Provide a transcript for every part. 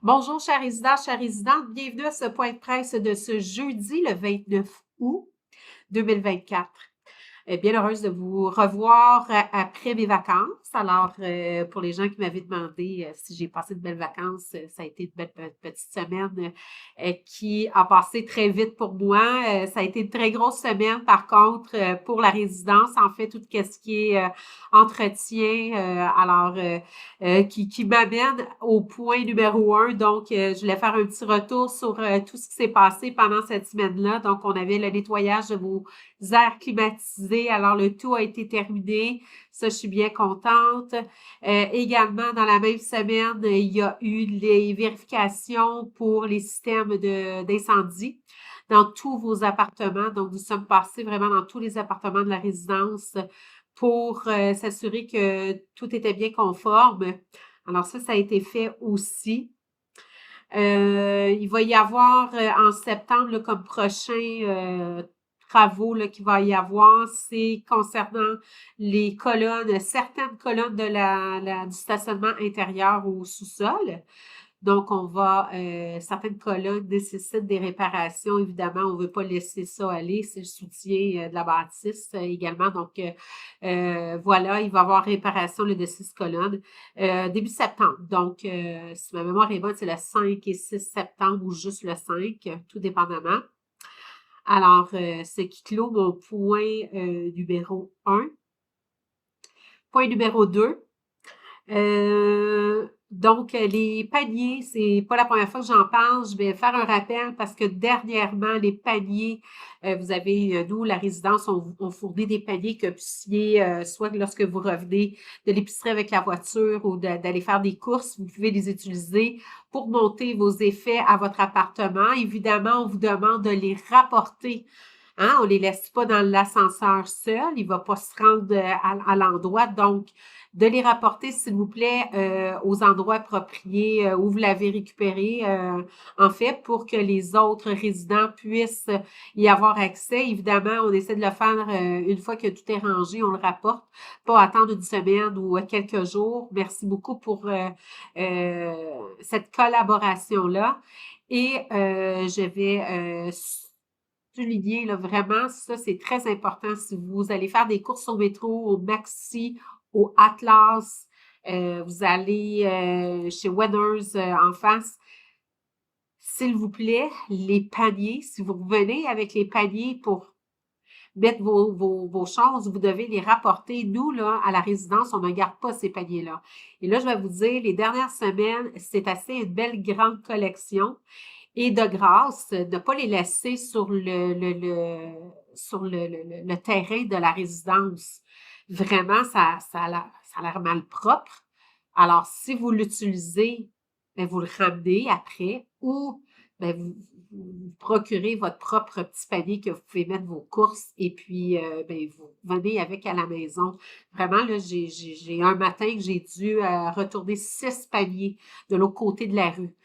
Bonjour, chers résidents, chères résidentes. Bienvenue à ce point de presse de ce jeudi, le 29 août 2024. Bien heureuse de vous revoir après mes vacances. Alors, pour les gens qui m'avaient demandé si j'ai passé de belles vacances, ça a été une belle petite semaine qui a passé très vite pour moi. Ça a été une très grosse semaine, par contre, pour la résidence, en fait, tout ce qui est entretien, qui m'amène au point numéro 1. Donc, je voulais faire un petit retour sur tout ce qui s'est passé pendant cette semaine-là. Donc, on avait le nettoyage de vos airs climatisés. Alors, le tout a été terminé. Ça, je suis bien contente. Également, dans la même semaine, il y a eu les vérifications pour les systèmes d'incendie dans tous vos appartements. Donc, nous sommes passés vraiment dans tous les appartements de la résidence pour s'assurer que tout était bien conforme. Alors ça a été fait aussi. Il va y avoir en septembre, là, comme prochain travaux qu'il va y avoir, c'est concernant les colonnes, certaines colonnes du stationnement intérieur au sous-sol. Donc, certaines colonnes nécessitent des réparations. Évidemment, on ne veut pas laisser ça aller. C'est le soutien de la bâtisse également. Donc, voilà, il va y avoir réparation de 6 colonnes début septembre. Donc, si ma mémoire est bonne, c'est le 5 et 6 septembre ou juste le 5, tout dépendamment. Alors, ce qui clôt mon point numéro 1. Point numéro 2. Donc, les paniers, c'est pas la première fois que j'en parle. Je vais faire un rappel parce que dernièrement, les paniers, vous avez, nous, la résidence, on fournit des paniers que vous puissiez, soit lorsque vous revenez de l'épicerie avec la voiture ou d'aller faire des courses, vous pouvez les utiliser pour monter vos effets à votre appartement. Évidemment, on vous demande de les rapporter. Hein, on les laisse pas dans l'ascenseur seul, il va pas se rendre à l'endroit. Donc, de les rapporter, s'il vous plaît, aux endroits appropriés où vous l'avez récupéré, en fait, pour que les autres résidents puissent y avoir accès. Évidemment, on essaie de le faire une fois que tout est rangé, on le rapporte, pas attendre une semaine ou quelques jours. Merci beaucoup pour cette collaboration-là. Et je vais souligner là, vraiment, ça c'est très important si vous allez faire des courses au métro, au Maxi, au Atlas, vous allez chez Winners en face. S'il vous plaît, les paniers, si vous revenez avec les paniers pour mettre vos choses, vous devez les rapporter. Nous, là, à la résidence, on ne garde pas ces paniers-là. Et là, je vais vous dire, les dernières semaines, c'est assez une belle grande collection. Et de grâce, ne pas les laisser sur le terrain de la résidence. Vraiment, ça a l'air mal propre. Alors, si vous l'utilisez, ben, vous le ramenez après ou ben, vous procurez votre propre petit panier que vous pouvez mettre vos courses et puis ben, vous venez avec à la maison. Vraiment, là, j'ai un matin que j'ai dû retourner 6 paniers de l'autre côté de la rue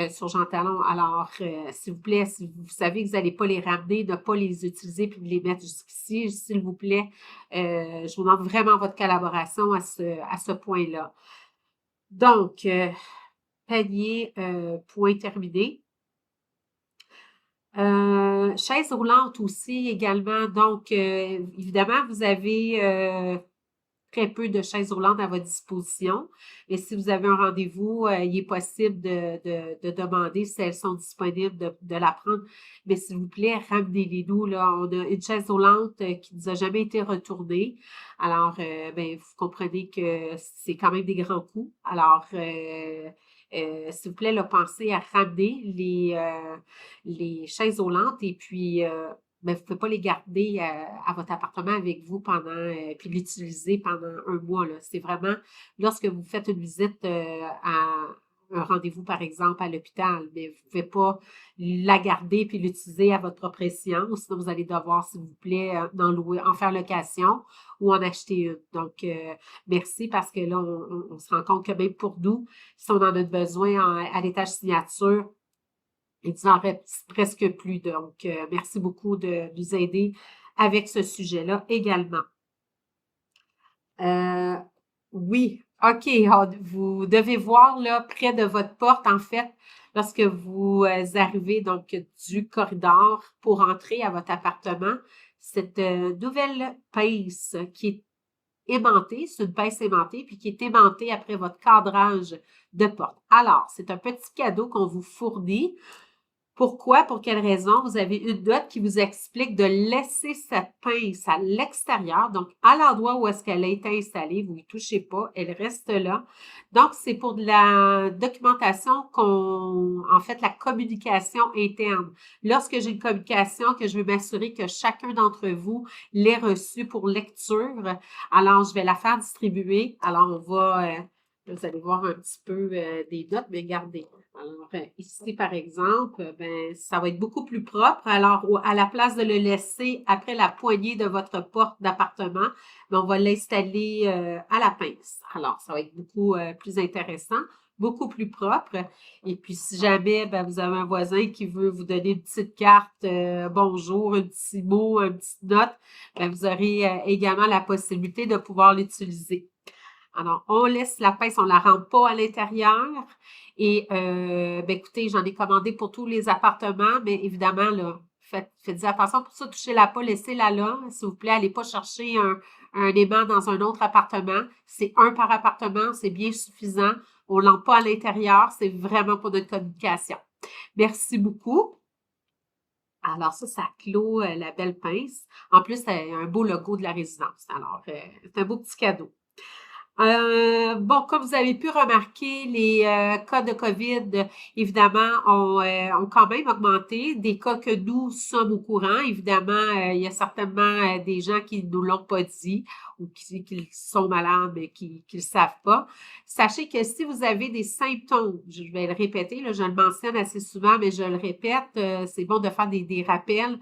sur Jean Talon. Alors, s'il vous plaît, si vous savez que vous n'allez pas les ramener, ne pas les utiliser puis les mettre jusqu'ici, s'il vous plaît, je vous demande vraiment votre collaboration à ce point-là. Donc, panier, point terminé. Chaise roulante aussi également. Donc, évidemment, vous avez très peu de chaises roulantes à votre disposition. Et si vous avez un rendez-vous, il est possible de demander si elles sont disponibles, de la prendre. Mais s'il vous plaît, ramenez-les-nous, là. On a une chaise roulante qui nous a jamais été retournée. Alors, ben, vous comprenez que c'est quand même des grands coûts. Alors, s'il vous plaît, là, pensez à ramener les chaises roulantes et puis mais vous ne pouvez pas les garder à votre appartement avec vous puis l'utiliser pendant un mois, là. C'est vraiment lorsque vous faites une visite à un rendez-vous, par exemple, à l'hôpital, mais vous ne pouvez pas la garder puis l'utiliser à votre propre escient, sinon vous allez devoir, s'il vous plaît, en faire location ou en acheter une. Donc, merci parce que là, on se rend compte que même pour nous, si on en a besoin à l'étage signature, il n'en reste presque plus. Donc, merci beaucoup de nous aider avec ce sujet-là également. Oui, OK, vous devez voir là près de votre porte, en fait, lorsque vous arrivez donc du corridor pour entrer à votre appartement, cette nouvelle pince qui est aimantée, c'est une pince aimantée, puis qui est aimantée après votre cadrage de porte. Alors, c'est un petit cadeau qu'on vous fournit. Pourquoi? Pour quelle raison? Vous avez une note qui vous explique de laisser cette pince à l'extérieur, donc à l'endroit où est-ce qu'elle a été installée, vous ne touchez pas, elle reste là. Donc, c'est pour de la documentation en fait, la communication interne. Lorsque j'ai une communication, que je veux m'assurer que chacun d'entre vous l'ait reçue pour lecture, alors je vais la faire distribuer. Alors, vous allez voir un petit peu des notes, mais regardez. Alors, ici, par exemple, ben, ça va être beaucoup plus propre. Alors, à la place de le laisser après la poignée de votre porte d'appartement, ben, on va l'installer à la pince. Alors, ça va être beaucoup plus intéressant, beaucoup plus propre. Et puis, si jamais ben, vous avez un voisin qui veut vous donner une petite carte, bonjour, un petit mot, une petite note, ben, vous aurez également la possibilité de pouvoir l'utiliser. Alors, on laisse la pince, on la rentre pas à l'intérieur. Et ben écoutez, j'en ai commandé pour tous les appartements, mais évidemment, là, faites attention pour ça, touchez-la pas, laissez-la là, s'il vous plaît. Allez pas chercher un aimant dans un autre appartement. C'est un par appartement, c'est bien suffisant. On ne l'entre pas à l'intérieur, c'est vraiment pour notre communication. Merci beaucoup. Alors ça clôt la belle pince. En plus, c'est un beau logo de la résidence. Alors, c'est un beau petit cadeau. Bon, comme vous avez pu remarquer, les cas de COVID, évidemment, ont quand même augmenté. Des cas que nous sommes au courant. Évidemment, il y a certainement des gens qui ne nous l'ont pas dit ou qui sont malades mais qui ne le savent pas. Sachez que si vous avez des symptômes, je vais le répéter, là, je le mentionne assez souvent, mais je le répète, c'est bon de faire des rappels.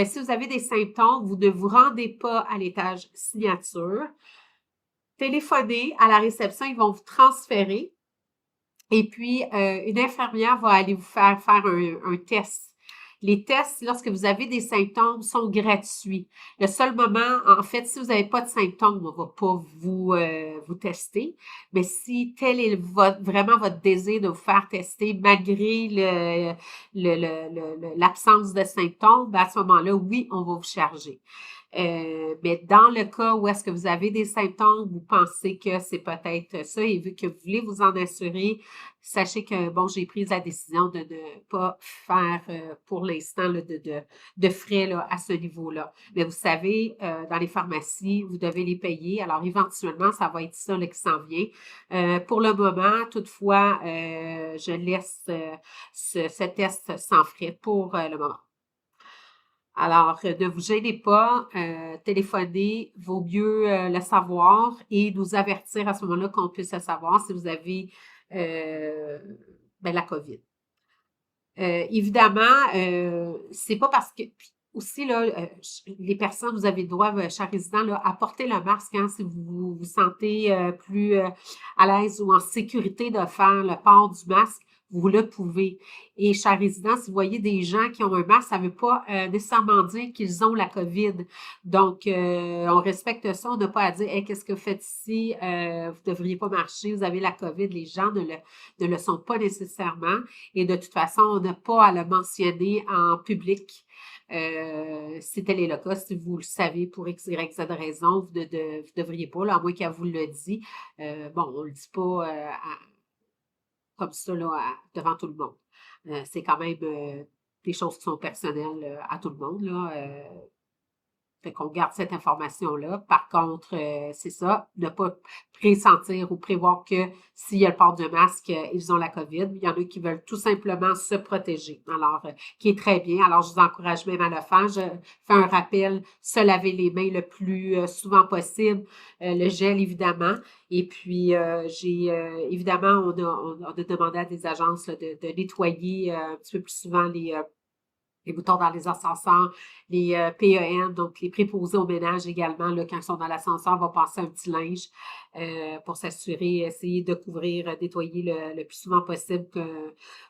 Si vous avez des symptômes, vous ne vous rendez pas à l'étage signature. Téléphonez à la réception, ils vont vous transférer et puis une infirmière va aller vous faire un test. Les tests, lorsque vous avez des symptômes, sont gratuits. Le seul moment, en fait, si vous n'avez pas de symptômes, on ne va pas vous tester. Mais si tel est vraiment votre désir de vous faire tester, malgré l'absence de symptômes, ben à ce moment-là, oui, on va vous charger. Mais dans le cas où est-ce que vous avez des symptômes, vous pensez que c'est peut-être ça et vu que vous voulez vous en assurer, sachez que, bon, j'ai pris la décision de ne pas faire pour l'instant de frais là, à ce niveau-là. Mais vous savez, dans les pharmacies, vous devez les payer. Alors, éventuellement, ça va être ça là, qui s'en vient. Pour le moment, toutefois, je laisse ce test sans frais pour le moment. Alors, ne vous gênez pas, téléphonez, vaut mieux le savoir et nous avertir à ce moment-là qu'on puisse le savoir si vous avez la COVID. Évidemment, c'est pas parce que puis aussi là, les personnes, vous avez le droit, chers résidents, là, à porter le masque hein, si vous vous sentez plus à l'aise ou en sécurité de faire le port du masque, vous le pouvez. Et chers résidents, si vous voyez des gens qui ont un masque, ça ne veut pas nécessairement dire qu'ils ont la COVID. Donc, on respecte ça. On n'a pas à dire hey, qu'est-ce que vous faites ici? Vous ne devriez pas marcher, vous avez la COVID. Les gens ne le sont pas nécessairement. Et de toute façon, on n'a pas à le mentionner en public. Si tel est le cas, si vous le savez pour X, Y, Z raison, vous ne devriez pas, là, à moins qu'elle vous le dise. Bon, on ne le dit pas comme ça là, devant tout le monde. C'est quand même des choses qui sont personnelles à tout le monde. Là, fait qu'on garde cette information-là. Par contre, c'est ça, ne pas pressentir ou prévoir que s'il y a le port de masque, ils ont la COVID. Il y en a qui veulent tout simplement se protéger. Alors, qui est très bien. Alors, je vous encourage même à le faire. Je fais un rappel, se laver les mains le plus souvent possible. Le gel, évidemment. Et puis, évidemment, on a demandé à des agences là, de nettoyer un petit peu plus souvent les boutons dans les ascenseurs, les PEN, donc les préposés au ménage également, là, quand ils sont dans l'ascenseur, on va passer un petit linge pour s'assurer, essayer de couvrir, nettoyer le plus souvent possible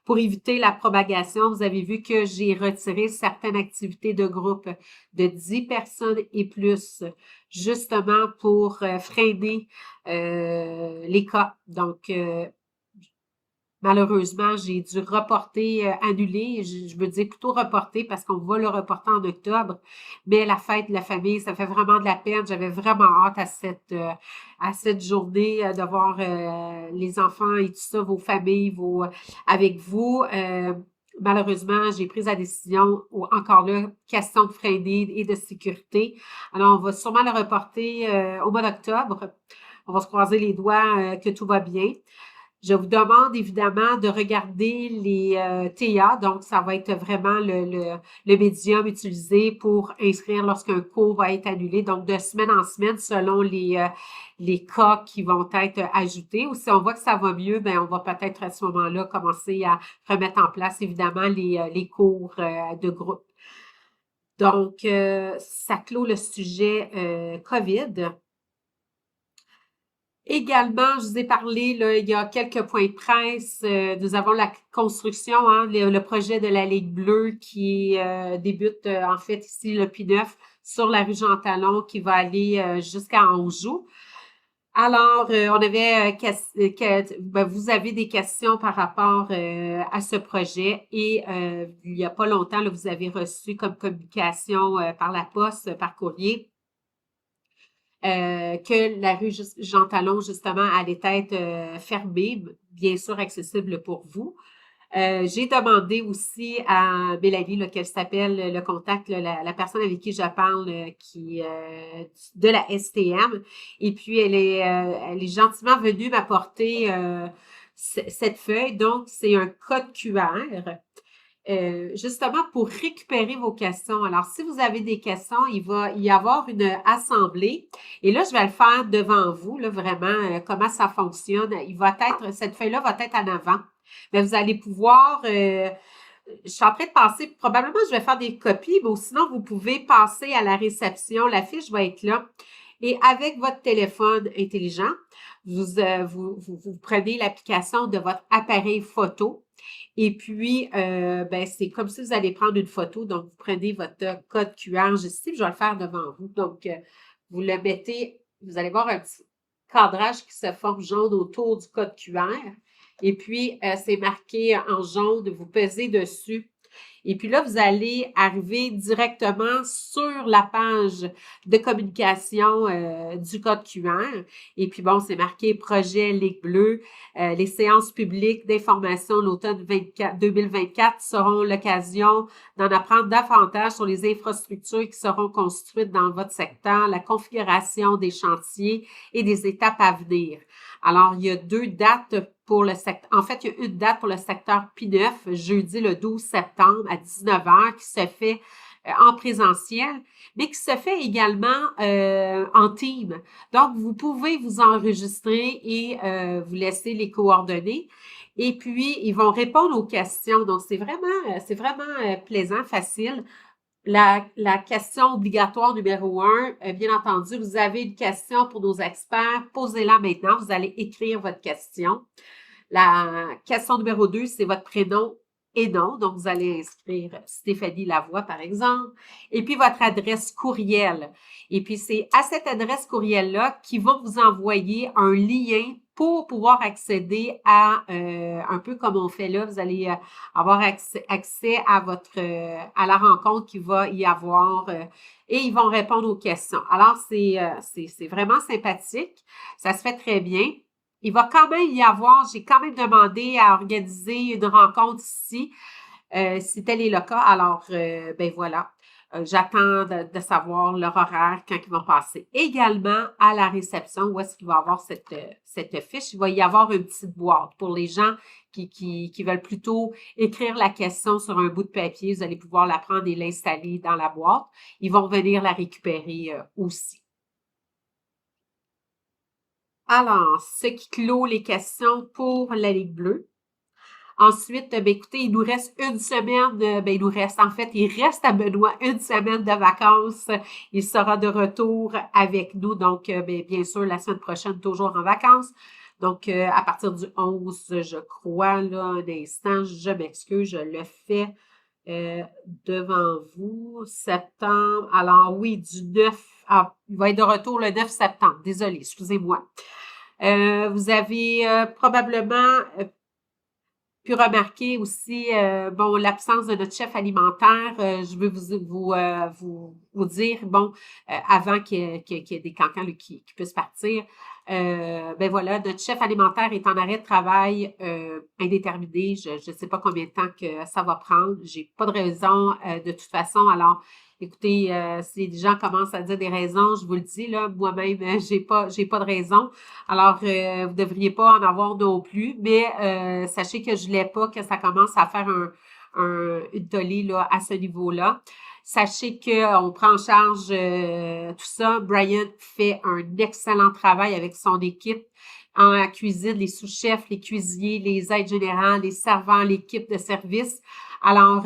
pour éviter la propagation. Vous avez vu que j'ai retiré certaines activités de groupe de 10 personnes et plus, justement pour freiner les cas. Donc, malheureusement, j'ai dû reporter, annuler, je veux dire plutôt reporter parce qu'on va le reporter en octobre, mais la fête de la famille, ça fait vraiment de la peine. J'avais vraiment hâte à cette journée de voir les enfants et tout ça, vos familles, avec vous. Malheureusement, j'ai pris la décision, encore là, question de freiner et de sécurité. Alors, on va sûrement le reporter au mois d'octobre. On va se croiser les doigts que tout va bien. Je vous demande évidemment de regarder les TA, donc ça va être vraiment le médium utilisé pour inscrire lorsqu'un cours va être annulé, donc de semaine en semaine selon les cas qui vont être ajoutés. Ou si on voit que ça va mieux, ben on va peut-être à ce moment-là commencer à remettre en place évidemment les cours de groupe. Donc, ça clôt le sujet COVID. Également, je vous ai parlé, là, il y a quelques points de presse. Nous avons la construction, hein, le projet de la Ligue bleue qui débute en fait ici le P9 sur la rue Jean Talon qui va aller jusqu'à Anjou. Alors, on avait vous avez des questions par rapport à ce projet et il n'y a pas longtemps, là, vous avez reçu comme communication par la poste, par courrier, que la rue Jean Talon, justement, allait être fermée, bien sûr accessible pour vous. J'ai demandé aussi à Mélanie, là, qu'elle s'appelle le contact, là, la personne avec qui je parle, qui de la STM. Et puis, elle est gentiment venue m'apporter cette feuille. Donc, c'est un code QR. Justement pour récupérer vos questions. Alors, si vous avez des questions, il va y avoir une assemblée. Et là, je vais le faire devant vous, là, vraiment, comment ça fonctionne. Cette feuille-là va être en avant. Mais vous allez pouvoir, je suis en train de passer, probablement je vais faire des copies, mais sinon, vous pouvez passer à la réception. La fiche va être là. Et avec votre téléphone intelligent, vous prenez l'application de votre appareil photo. Et puis, ben, c'est comme si vous allez prendre une photo. Donc, vous prenez votre code QR. Je sais, je vais le faire devant vous. Donc, vous le mettez, vous allez voir un petit cadrage qui se forme jaune autour du code QR. Et puis, c'est marqué en jaune, vous pesez dessus. Et puis là, vous allez arriver directement sur la page de communication du code QR. Et puis bon, c'est marqué projet Ligue bleue. Les séances publiques d'information de l'automne 2024 seront l'occasion d'en apprendre davantage sur les infrastructures qui seront construites dans votre secteur, la configuration des chantiers et des étapes à venir. Alors, il y a deux dates pour le secteur. En fait, il y a une date pour le secteur P9, jeudi le 12 septembre à 19 heures, qui se fait en présentiel, mais qui se fait également en team. Donc, vous pouvez vous enregistrer et vous laisser les coordonnées. Et puis, ils vont répondre aux questions. Donc, c'est vraiment plaisant, facile. La question obligatoire numéro 1, bien entendu, vous avez une question pour nos experts, posez-la maintenant. Vous allez écrire votre question. La question numéro 2, c'est votre prénom et nom. Donc, vous allez inscrire Stéphanie Lavoie, par exemple. Et puis, votre adresse courriel. Et puis, c'est à cette adresse courriel-là qu'ils vont vous envoyer un lien pour pouvoir accéder à, un peu comme on fait là, vous allez avoir accès à la rencontre qu'il va y avoir et ils vont répondre aux questions. Alors, c'est vraiment sympathique. Ça se fait très bien. Il va quand même y avoir, j'ai quand même demandé à organiser une rencontre ici, si tel est le cas. Alors, ben voilà, j'attends de savoir leur horaire quand ils vont passer. Également, à la réception, où est-ce qu'il va y avoir cette fiche, il va y avoir une petite boîte pour les gens qui veulent plutôt écrire la question sur un bout de papier. Vous allez pouvoir la prendre et l'installer dans la boîte. Ils vont venir la récupérer aussi. Alors, ce qui clôt les questions pour la Ligue bleue. Ensuite, ben, écoutez, il nous reste une semaine, en fait, il reste à Benoît une semaine de vacances. Il sera de retour avec nous, donc, bien sûr, la semaine prochaine, toujours en vacances. Donc, à partir du 11, je crois, là, un instant, je m'excuse, je le fais devant vous. Septembre, alors oui, du 9, il va être de retour le 9 septembre, désolé, excusez-moi. Vous avez probablement pu remarquer aussi, bon, l'absence de notre chef alimentaire. Je veux vous dire, bon, avant qu'il y ait des cancans là, qui puissent partir, ben voilà, notre chef alimentaire est en arrêt de travail indéterminé. Je ne sais pas combien de temps que ça va prendre. J'ai pas de raison de toute façon. Alors, écoutez, si les gens commencent à dire des raisons, je vous le dis, là, moi-même, j'ai pas de raison. Alors, vous ne devriez pas en avoir non plus, mais sachez que je ne l'ai pas, que ça commence à faire une tollée là, à ce niveau-là. Sachez qu'on prend en charge tout ça. Brian fait un excellent travail avec son équipe en cuisine, les sous-chefs, les cuisiniers, les aides générales, les servants, l'équipe de service. Alors,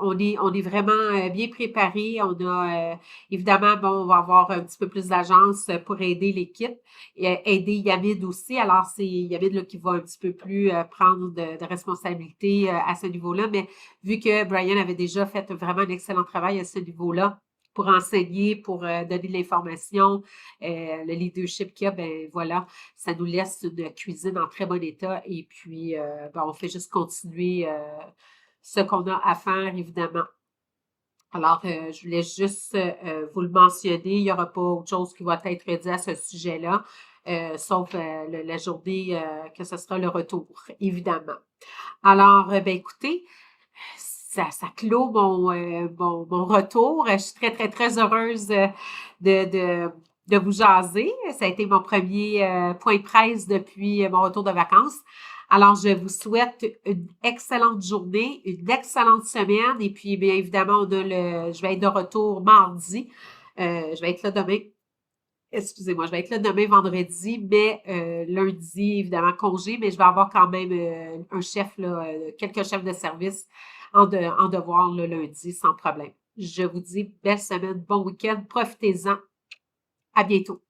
on est vraiment bien préparés. On a évidemment, bon, on va avoir un petit peu plus d'agence pour aider l'équipe et aider Yamid aussi. Alors, c'est Yamid là, qui va un petit peu plus prendre de responsabilité à ce niveau-là. Mais vu que Brian avait déjà fait vraiment un excellent travail à ce niveau-là, pour enseigner, pour donner de l'information, le leadership qu'il y a, ben voilà, ça nous laisse une cuisine en très bon état et puis ben, on fait juste continuer ce qu'on a à faire, évidemment. Alors, je voulais juste vous le mentionner. Il n'y aura pas autre chose qui va être dit à ce sujet-là, sauf la journée que ce sera le retour, évidemment. Alors, ben écoutez, ça clôt mon retour. Je suis très, très, très heureuse de, de, de vous jaser. Ça a été mon premier point de presse depuis mon retour de vacances. Alors, je vous souhaite une excellente journée, une excellente semaine. Et puis, bien évidemment, je vais être de retour mardi. Je vais être là demain. Excusez-moi, je vais être là demain vendredi, mais lundi, évidemment, congé, mais je vais avoir quand même un chef, là, quelques chefs de service en devoir le lundi, sans problème. Je vous dis belle semaine, bon week-end, profitez-en. À bientôt.